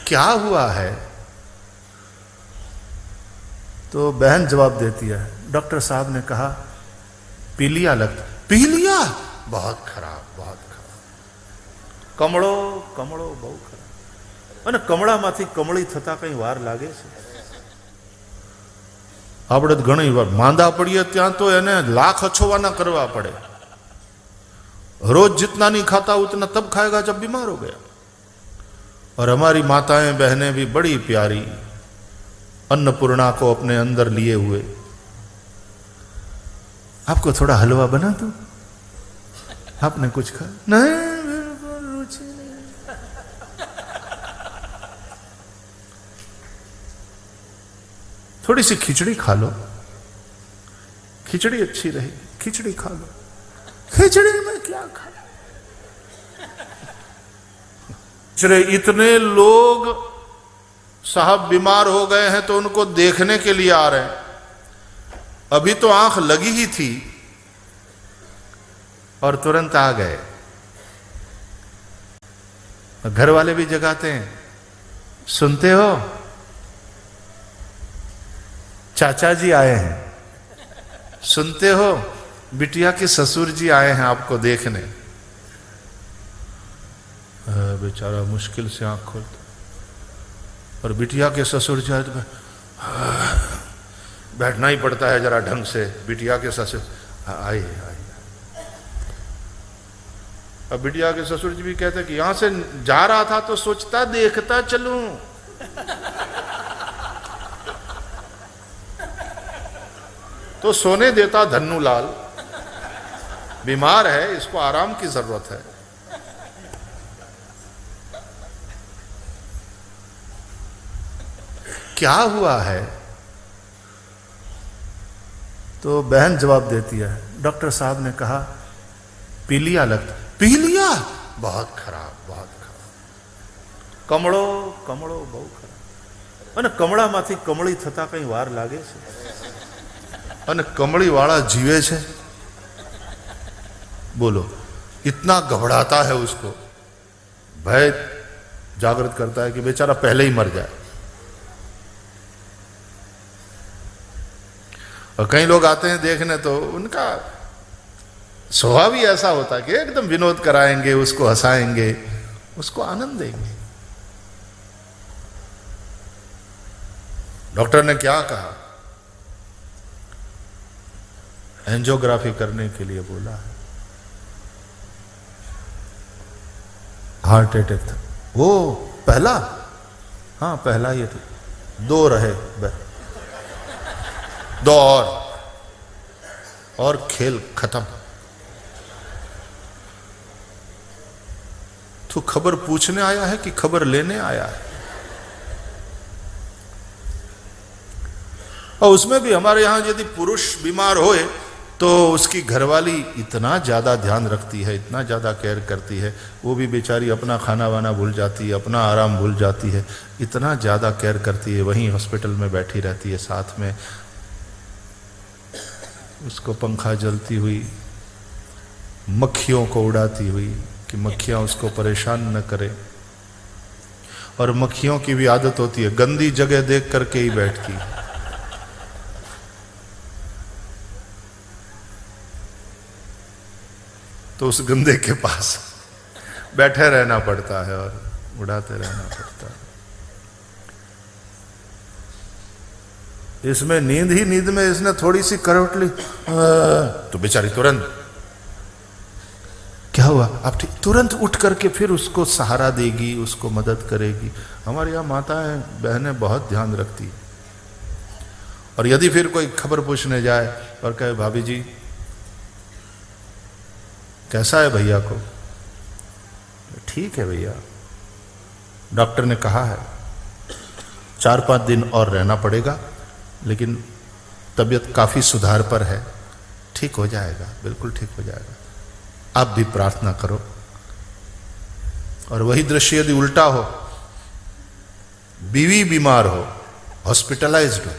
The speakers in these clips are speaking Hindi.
क्या हुआ है? तो बहन जवाब देती है, डॉक्टर साहब ने कहा पीलिया लगता। पीलिया? बहुत खराब, बहुत खराब। कमड़ो कमड़ो बहु खराब। અને કમળામાંથી કમળી થતા કઈ વાર લાગે છે? આપણે ઘણી વાર માંદા પડીએ ત્યાં તો એને લાખ અછોવાના કરવા પડે। रोज जितना नहीं खाता उतना तब खाएगा जब बीमार हो गया। और हमारी माताएं बहनें भी बड़ी प्यारी, अन्नपूर्णा को अपने अंदर लिए हुए, आपको थोड़ा हलवा बना दो, आपने कुछ खा? नहीं, बिल्कुल रुचि नहीं। थोड़ी सी खिचड़ी खा लो, खिचड़ी अच्छी रहेगी, खिचड़ी खा लो। खिचड़ी में क्या खा? इतने लोग साहब बीमार हो गए हैं तो उनको देखने के लिए आ रहे हैं। अभी तो आंख लगी ही थी और तुरंत आ गए। घर वाले भी जगाते हैं, सुनते हो चाचा जी आए हैं, सुनते हो बिटिया के ससुर जी आए हैं आपको देखने। बेचारा मुश्किल से आंख खोलता, और बिटिया के ससुर जी आए तो बैठना ही पड़ता है जरा ढंग से। बिटिया के ससुर आइए आइए। अब बिटिया के ससुर जी भी कहते कि यहां से जा रहा था तो सोचता देखता चलूं, तो सोने देता धन्नू लाल। बीमार है, इसको आराम की जरूरत है। क्या हुआ है? तो बहन जवाब देती है, डॉक्टर साहब ने कहा पीलिया लगता। पीलिया? बहुत खराब, बहुत खराब। कमड़ो कमड़ो बहु खराब। અને કમળામાંથી કમળી થતા કઈ વાર લાગે છે? અને કમળી વાળા જીવે છે? बोलो, इतना घबराता है उसको, भय जागृत करता है कि बेचारा पहले ही मर जाए। और कई लोग आते हैं देखने तो उनका स्वभाव ही ऐसा होता है कि एकदम विनोद कराएंगे, उसको हंसाएंगे, उसको आनंद देंगे। डॉक्टर ने क्या कहा? एंजियोग्राफी करने के लिए बोला है। हार्ट अटैक था वो पहला? हाँ पहला ही था। दो रहे, दो और खेल खत्म। तो खबर पूछने आया है कि खबर लेने आया है? और उसमें भी हमारे यहां यदि पुरुष बीमार होए तो उसकी घरवाली इतना ज़्यादा ध्यान रखती है, इतना ज़्यादा केयर करती है। वो भी बेचारी अपना खाना वाना भूल जाती है, अपना आराम भूल जाती है, इतना ज़्यादा केयर करती है। वहीं हॉस्पिटल में बैठी रहती है, साथ में उसको पंखा जलती हुई, मक्खियों को उड़ाती हुई कि मक्खियाँ उसको परेशान न करें। और मक्खियों की भी आदत होती है, गंदी जगह देख करके ही बैठती है। तो उस गंदे के पास बैठे रहना पड़ता है और उड़ाते रहना पड़ता है। इसमें नींद ही नींद में इसने थोड़ी सी करवट ली तो बेचारी तुरंत, क्या हुआ आप ठीक? तुरंत उठ करके फिर उसको सहारा देगी, उसको मदद करेगी। हमारे यहाँ माताएं बहनें बहुत ध्यान रखती है। और यदि फिर कोई खबर पूछने जाए और कहे भाभी जी कैसा है भैया को? ठीक है भैया, डॉक्टर ने कहा है 4-5 दिन और रहना पड़ेगा, लेकिन तबीयत काफ़ी सुधार पर है, ठीक हो जाएगा, बिल्कुल ठीक हो जाएगा, आप भी प्रार्थना करो। और वही दृश्य यदि उल्टा हो, बीवी बीमार हो, हॉस्पिटलाइज्ड हो,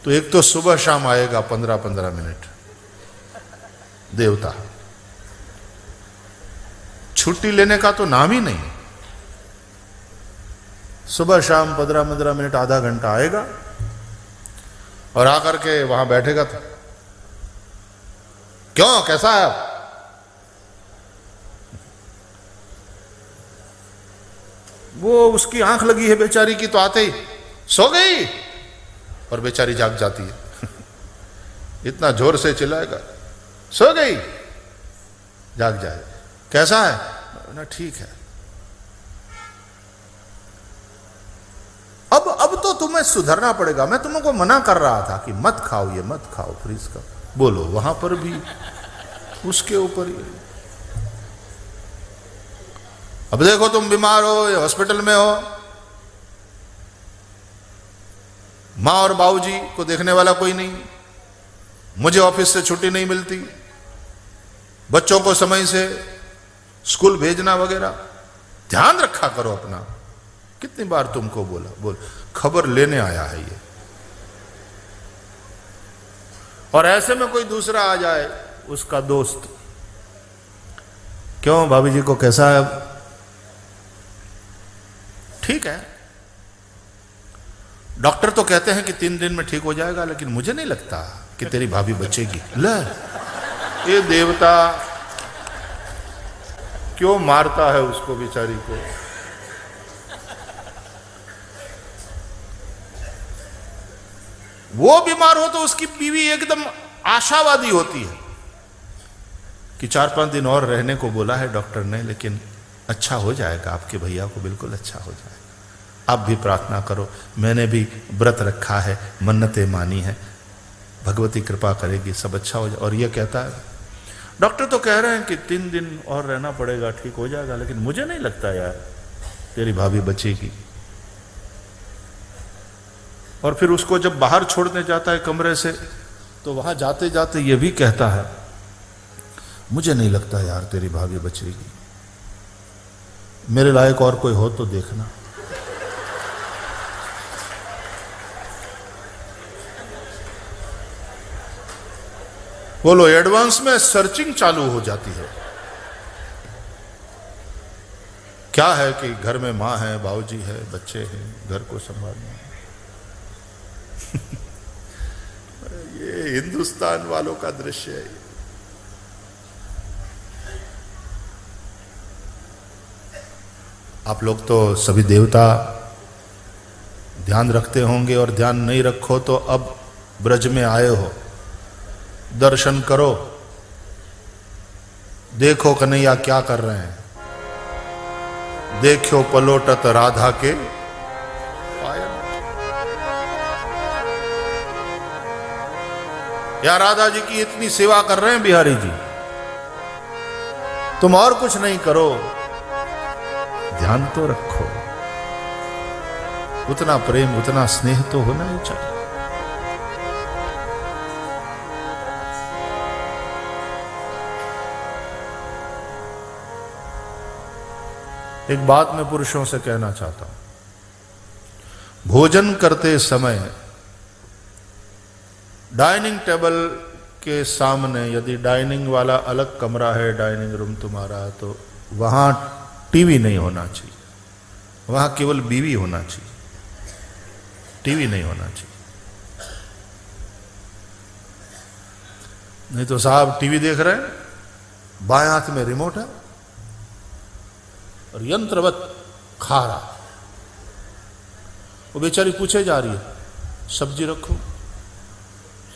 तो एक तो सुबह शाम आएगा 15-15 मिनट देवता, छुट्टी लेने का तो नाम ही नहीं। सुबह शाम 15-15 मिनट, आधा घंटा आएगा और आकर के वहां बैठेगा। तो क्यों, कैसा है आप? वो उसकी आंख लगी है बेचारी की, तो आते ही सो गई, और बेचारी जाग जाती है। इतना जोर से चिल्लाएगा, सो गई, जाग जाए, कैसा है ना, ठीक है। अब तो तुम्हें सुधरना पड़ेगा। मैं तुमको मना कर रहा था कि मत खाओ, ये मत खाओ, फ्रीज का। बोलो, वहां पर भी उसके ऊपर ही। अब देखो, तुम बीमार हो या हॉस्पिटल में हो, मां और बाबूजी को देखने वाला कोई नहीं, मुझे ऑफिस से छुट्टी नहीं मिलती, बच्चों को समय से स्कूल भेजना वगैरह, ध्यान रखा करो अपना। कितनी बार तुमको बोला, बोल, खबर लेने आया है ये। और ऐसे में कोई दूसरा आ जाए, उसका दोस्त, क्यों भाभी जी को कैसा है? ठीक है, डॉक्टर तो कहते हैं कि 3 दिन में ठीक हो जाएगा, लेकिन मुझे नहीं लगता कि तेरी भाभी बचेगी। ले, ये देवता क्यों मारता है उसको, बेचारी को। वो बीमार हो तो उसकी बीवी एकदम आशावादी होती है कि 4-5 दिन और रहने को बोला है डॉक्टर ने, लेकिन अच्छा हो जाएगा, आपके भैया को बिल्कुल अच्छा हो जाएगा। आप भी प्रार्थना करो, मैंने भी व्रत रखा है, मन्नतें मानी है, भगवती कृपा करेगी, सब अच्छा हो जाए। और ये कहता है, डॉक्टर तो कह रहे हैं कि 3 दिन और रहना पड़ेगा, ठीक हो जाएगा, लेकिन मुझे नहीं लगता यार तेरी भाभी बचेगी। और फिर उसको जब बाहर छोड़ने जाता है कमरे से, तो वहां जाते जाते ये भी कहता है, मुझे नहीं लगता यार तेरी भाभी बचेगी, मेरे लायक और कोई हो तो देखना। बोलो, एडवांस में सर्चिंग चालू हो जाती है। क्या है कि घर में मां है, बाबूजी है, बच्चे हैं, घर को संभालना। ये हिंदुस्तान वालों का दृश्य है। आप लोग तो सभी देवता ध्यान रखते होंगे, और ध्यान नहीं रखो तो अब ब्रज में आए हो, दर्शन करो, देखो कन्हैया क्या कर रहे हैं। देखो पलोटत राधा के पायल। या राधा जी की इतनी सेवा कर रहे हैं बिहारी जी, तुम और कुछ नहीं करो, ध्यान तो रखो। उतना प्रेम, उतना स्नेह तो होना ही चाहिए। एक बात मैं पुरुषों से कहना चाहता हूं, भोजन करते समय डाइनिंग टेबल के सामने, यदि डाइनिंग वाला अलग कमरा है, डाइनिंग रूम तुम्हारा, तो वहां टीवी नहीं होना चाहिए, वहां केवल बीवी होना चाहिए, टीवी नहीं होना चाहिए। नहीं तो साहब टीवी देख रहे हैं, बाएं हाथ में रिमोट है और यंत्रवत खा रहा। वो बेचारी पूछे जा रही है, सब्जी रखो,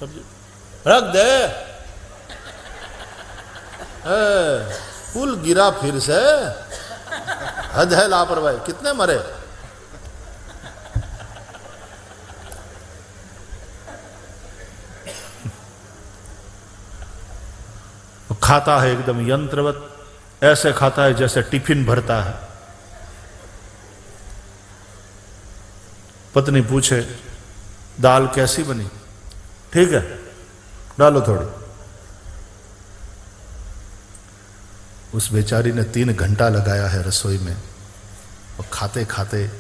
सब्जी रख दे, पुल गिरा फिर से, हद है लापरवाही, कितने मरे। खाता है एकदम यंत्रवत, ऐसे खाता है जैसे टिफिन भरता है। पत्नी पूछे, दाल कैसी बनी? ठीक है, डालो थोड़ी। उस बेचारी ने 3 घंटा लगाया है रसोई में, और खाते खाते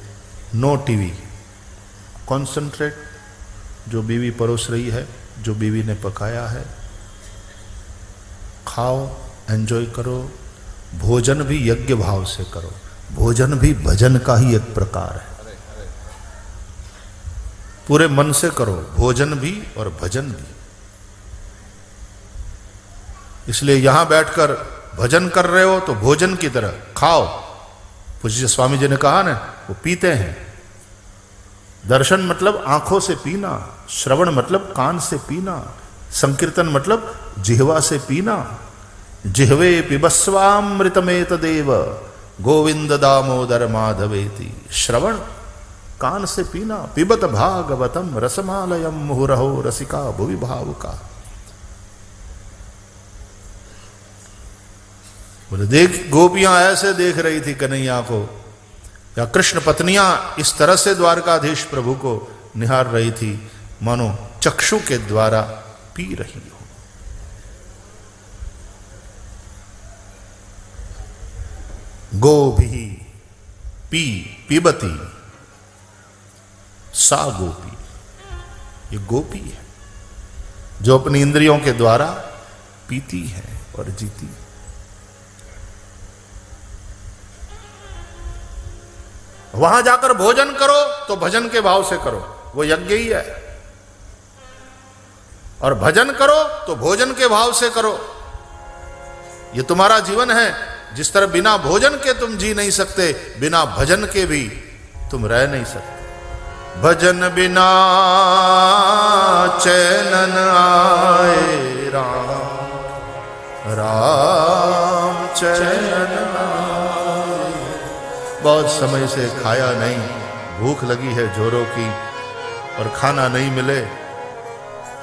नो टीवी, कॉन्सेंट्रेट, जो बीवी परोस रही है, जो बीवी ने पकाया है, खाओ, एंजॉय करो। भोजन भी यज्ञ भाव से करो, भोजन भी भजन का ही एक प्रकार है। पूरे मन से करो, भोजन भी और भजन भी। इसलिए यहां बैठकर भजन कर रहे हो तो भोजन की तरह खाओ। पूज्य स्वामी जी ने कहा ना, वो पीते हैं। दर्शन मतलब आंखों से पीना, श्रवण मतलब कान से पीना, संकीर्तन मतलब जिह्वा से पीना। जिह्वे पिबस्वामृतमेतदेव गोविंद दामोदर माधवेति। श्रवण कान से पीना, पिबत भागवतम रसमालयम मुहुरहो रसिका भुवि भावुका। बोले देख, गोपियां ऐसे देख रही थी कन्हैया को, या कृष्ण पत्नियां इस तरह से द्वारकाधीश प्रभु को निहार रही थी, मानो चक्षु के द्वारा पी रही हो। गोभी पी पिबती सा गोपी, ये गोपी है जो अपनी इंद्रियों के द्वारा पीती है और जीती है। वहां जाकर भोजन करो तो भजन के भाव से करो, वो यज्ञ ही है। और भजन करो तो भोजन के भाव से करो। ये तुम्हारा जीवन है। जिस तरह बिना भोजन के तुम जी नहीं सकते, बिना भजन के भी तुम रह नहीं सकते। भजन बिना चैनन आए राम, राम चैनन आए। बहुत समय से खाया नहीं, भूख लगी है जोरों की, और खाना नहीं मिले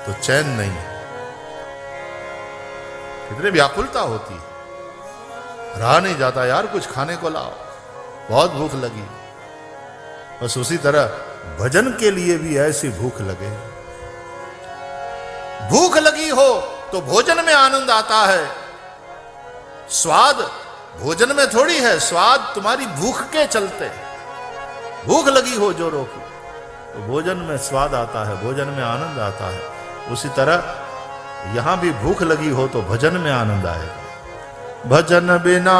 तो चैन नहीं। कितनी व्याकुलता होती है, रहा नहीं जाता, यार कुछ खाने को लाओ, बहुत भूख लगी। बस उसी तरह भजन के लिए भी ऐसी भूख लगे। भूख लगी हो तो भोजन में आनंद आता है। स्वाद भोजन में थोड़ी है, स्वाद तुम्हारी भूख के चलते। भूख लगी हो जोरों की तो भोजन में स्वाद आता है, भोजन में आनंद आता है। उसी तरह यहां भी भूख लगी हो तो भजन में आनंद आएगा। भजन बिना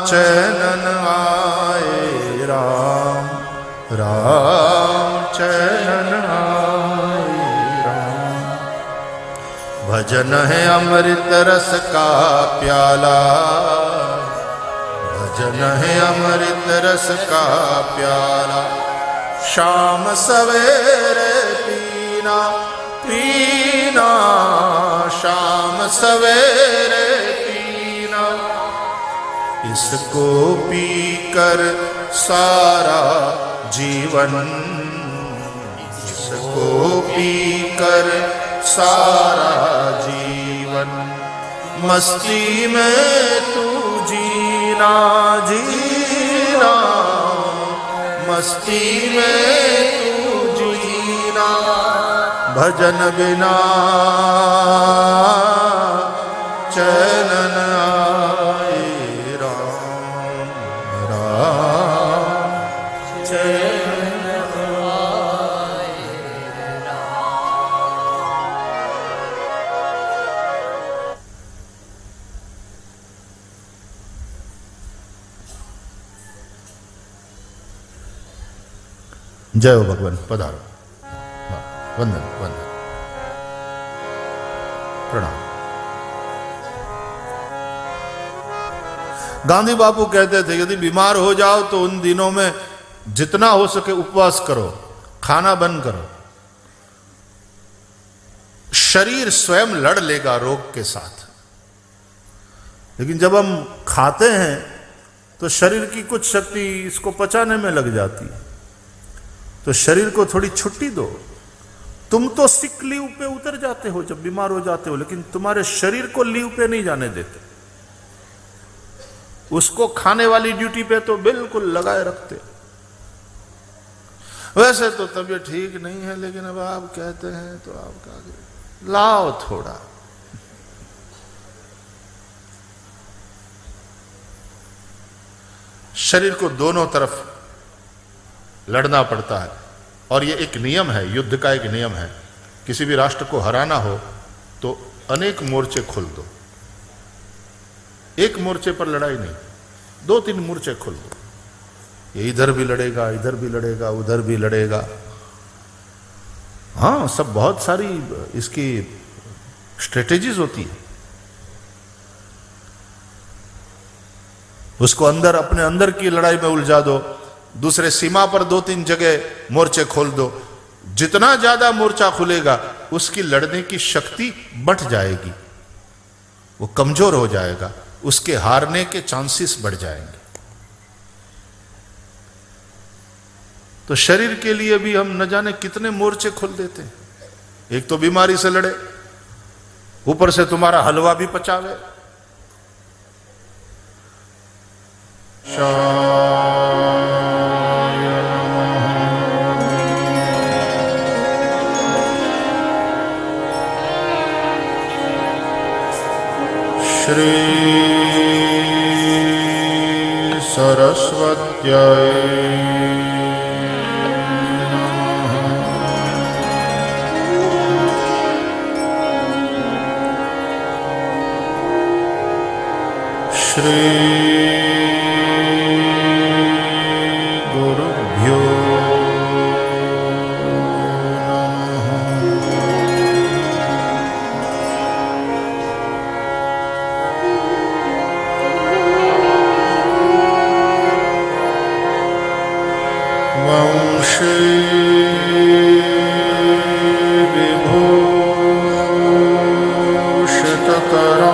चैनन आए राम, राम चैनन आए राम। भजन है अमृत रस का प्याला, भजन है अमृत रस का प्याला। शाम सवेरे पीना पीना, शाम सवेरे पीना। इसको पीकर सारा जीवन, इसको पीकर सारा जीवन। मस्ती में तू जीना जीना, मस्ती में तू जीना। भजन बिना चैनन आए राम, राम चैनन आए राम। जय हो भगवान, पधारो। वंदन वंदन, प्रणाम। गांधी बापू कहते थे यदि बीमार हो जाओ तो उन दिनों में जितना हो सके उपवास करो, खाना बंद करो। शरीर स्वयं लड़ लेगा रोग के साथ। लेकिन जब हम खाते हैं तो शरीर की कुछ शक्ति इसको पचाने में लग जाती है, तो शरीर को थोड़ी छुट्टी दो। तुम तो सिक लीव पे उतर जाते हो जब बीमार हो जाते हो, लेकिन तुम्हारे शरीर को लीव पे नहीं जाने देते। उसको खाने वाली ड्यूटी पे तो बिल्कुल लगाए रखते। वैसे तो तबीयत ठीक नहीं है, लेकिन अब आप कहते हैं तो आप क्या करें, लाओ थोड़ा। शरीर को दोनों तरफ लड़ना पड़ता है, और ये एक नियम है, युद्ध का एक नियम है। किसी भी राष्ट्र को हराना हो तो अनेक मोर्चे खोल दो। एक मोर्चे पर लड़ाई नहीं, 2-3 मोर्चे खोल दो। ये इधर भी लड़ेगा, इधर भी लड़ेगा, उधर भी लड़ेगा। हाँ, सब बहुत सारी इसकी स्ट्रेटेजीज होती है। उसको अंदर, अपने अंदर की लड़ाई में उलझा दो, दूसरे सीमा पर 2-3 जगह मोर्चे खोल दो। जितना ज्यादा मोर्चा खुलेगा उसकी लड़ने की शक्ति बढ़ जाएगी, वो कमजोर हो जाएगा, उसके हारने के चांसेस बढ़ जाएंगे। तो शरीर के लिए भी हम न जाने कितने मोर्चे खोल देते हैं। एक तो बीमारी से लड़े, ऊपर से तुम्हारा हलवा भी पचावे। श्री सरस्वत्यै श्री गुरुभ्यो नमः। वंशे विभूषितकरा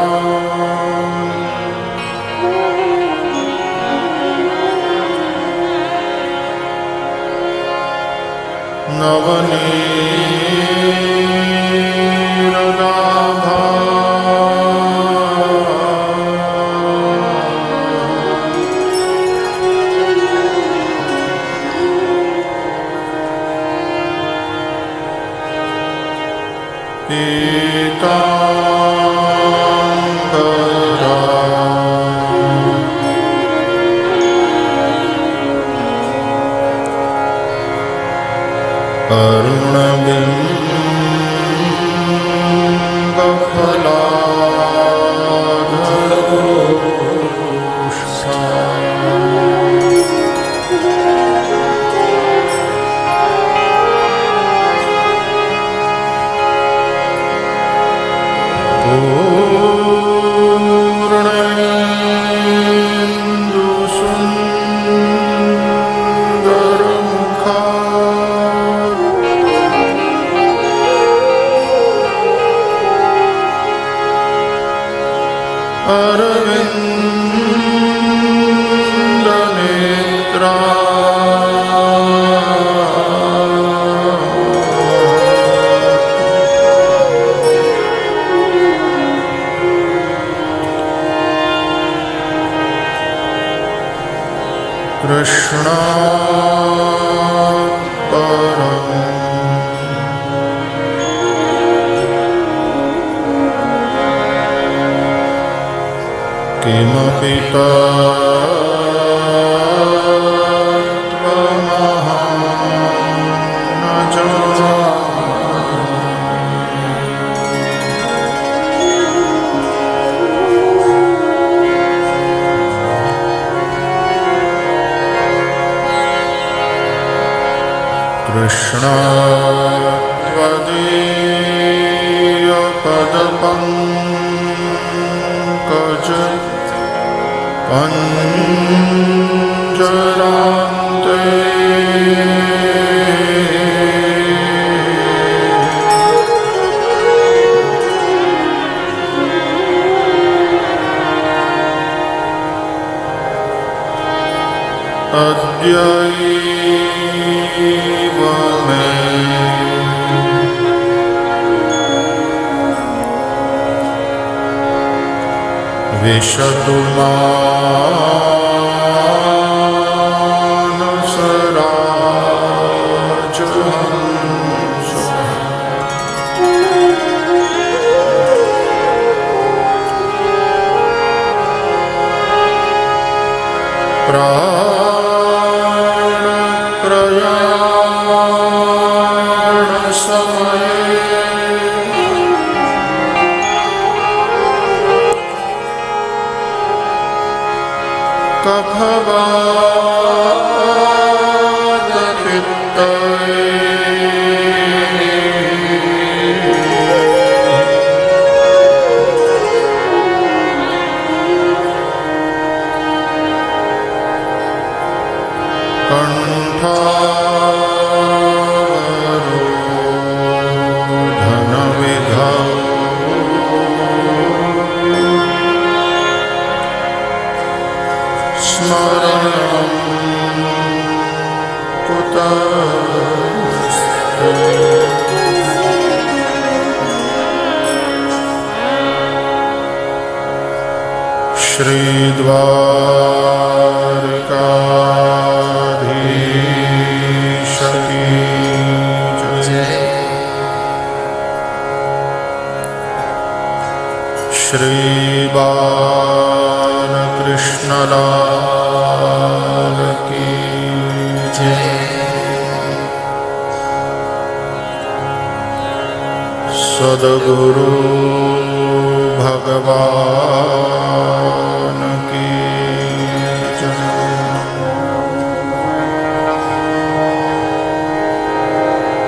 नवनीरदाभा पीताम्बरा अरुणबिम्बफलाधरोषा पूर्णेन्दुसुन्दरमुखा अरविन्दनेत्रा कृष्णात् परम् किमपि तत्त्वमहं न जानामि। कृष्ण त्वदीयपदपङ्कज पञ्जरान्ते अद्यैव मे विशतु मानसराजहंसः। प्राणप्रयाण समये कफवातपित्तये शरणं कुतस्ते श्रीद्वारकाधीश की जय। श्री बालकृष्णलाल की जय। सद्गुरु भगवान की जय।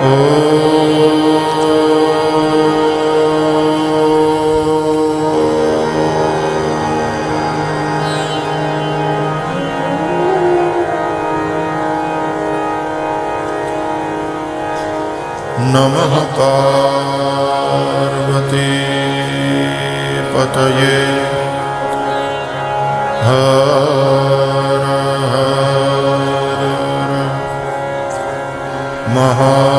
ओ नमः पार्वती पतये हर हर महादेव।